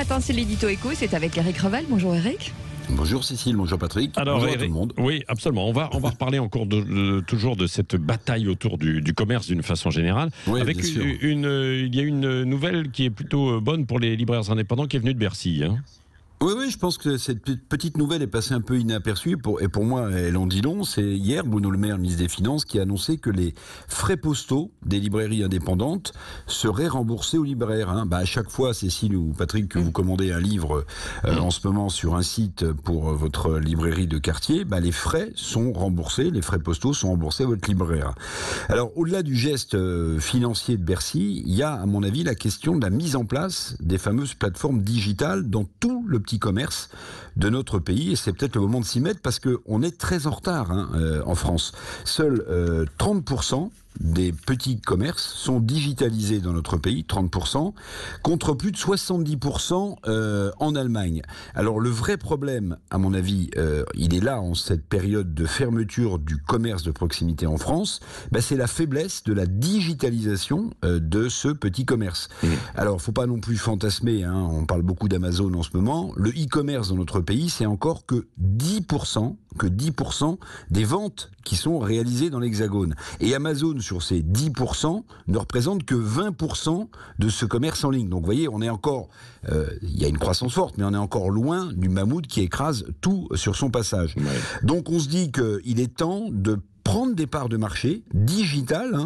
matin, c'est l'édito éco, c'est avec Eric Revel. Bonjour Eric. Bonjour Cécile, bonjour Patrick. Alors, bonjour à tout le monde. Oui, absolument. On va reparler encore toujours de cette bataille autour du commerce d'une façon générale. Oui, avec bien sûr. il y a une nouvelle qui est plutôt bonne pour les libraires indépendants qui est venue de Bercy. Oui, je pense que cette petite nouvelle est passée un peu inaperçue. Et pour moi, elle en dit long. C'est hier, Bruno Le Maire, ministre des Finances, qui a annoncé que les frais postaux des librairies indépendantes seraient remboursés aux libraires. À chaque fois, Cécile ou Patrick, que vous commandez un livre en ce moment sur un site pour votre librairie de quartier, les frais sont remboursés, les frais postaux sont remboursés à votre libraire. Alors, au-delà du geste financier de Bercy, il y a, à mon avis, la question de la mise en place des fameuses plateformes digitales dans tout le petit commerce de notre pays, et c'est peut-être le moment de s'y mettre parce qu'on est très en retard en France. Seuls 30% des petits commerces sont digitalisés dans notre pays, 30%, contre plus de 70% en Allemagne. Alors le vrai problème, à mon avis, il est là en cette période de fermeture du commerce de proximité en France, c'est la faiblesse de la digitalisation de ce petit commerce. Alors faut pas non plus fantasmer, on parle beaucoup d'Amazon en ce moment, le e-commerce dans notre pays, c'est encore que 10% des ventes qui sont réalisées dans l'Hexagone. Et Amazon, sur ces 10%, ne représente que 20% de ce commerce en ligne. Donc vous voyez, on est encore, il y a une croissance forte, mais on est encore loin du mammouth qui écrase tout sur son passage. Ouais. Donc on se dit qu'il est temps de prendre des parts de marché digitales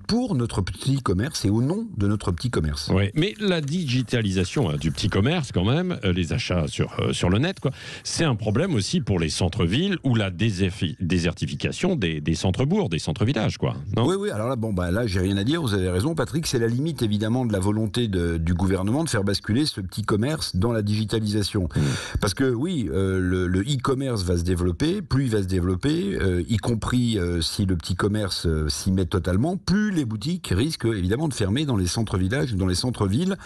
pour notre petit commerce et au nom de notre petit commerce. Oui, mais la digitalisation du petit commerce, quand même, les achats sur le net, c'est un problème aussi pour les centres-villes ou la désertification des centres-bourgs, des centres-villages, non ? Oui, alors là, j'ai rien à dire, vous avez raison, Patrick, c'est la limite évidemment de la volonté du gouvernement de faire basculer ce petit commerce dans la digitalisation. Parce que oui, le e-commerce va se développer, plus il va se développer, y compris si le petit commerce s'y met totalement, plus les boutiques risquent évidemment de fermer dans les centres-villages, dans les centres-villes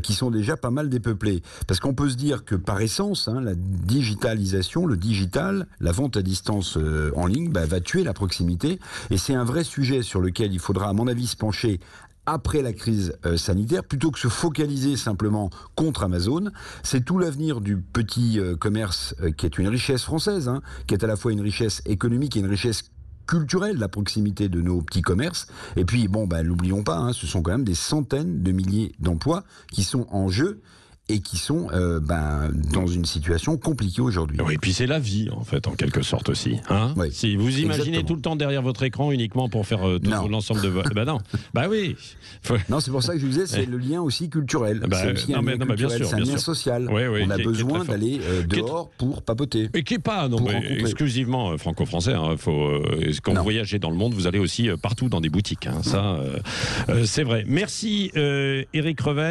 qui sont déjà pas mal dépeuplés. Parce qu'on peut se dire que par essence, la digitalisation, le digital, la vente à distance en ligne, va tuer la proximité. Et c'est un vrai sujet sur lequel il faudra, à mon avis, se pencher après la crise sanitaire, plutôt que se focaliser simplement contre Amazon. C'est tout l'avenir du petit commerce qui est une richesse française, qui est à la fois une richesse économique et une richesse culturelle, la proximité de nos petits commerces. Et puis, n'oublions pas, ce sont quand même des centaines de milliers d'emplois qui sont en jeu et qui sont dans une situation compliquée aujourd'hui. Oui, et puis c'est la vie, en fait, en quelque sorte aussi. Oui, si vous imaginez exactement tout le temps derrière votre écran uniquement pour faire l'ensemble de votre... non. Oui. Non, c'est pour ça que je vous disais, c'est le lien aussi culturel. C'est aussi un lien culturel, c'est un lien social. Oui, on a besoin d'aller dehors pour papoter. Et qui n'est pas exclusivement franco-français. Quand vous voyagez dans le monde, vous allez aussi partout dans des boutiques. Ça, c'est vrai. Merci, Eric Revel.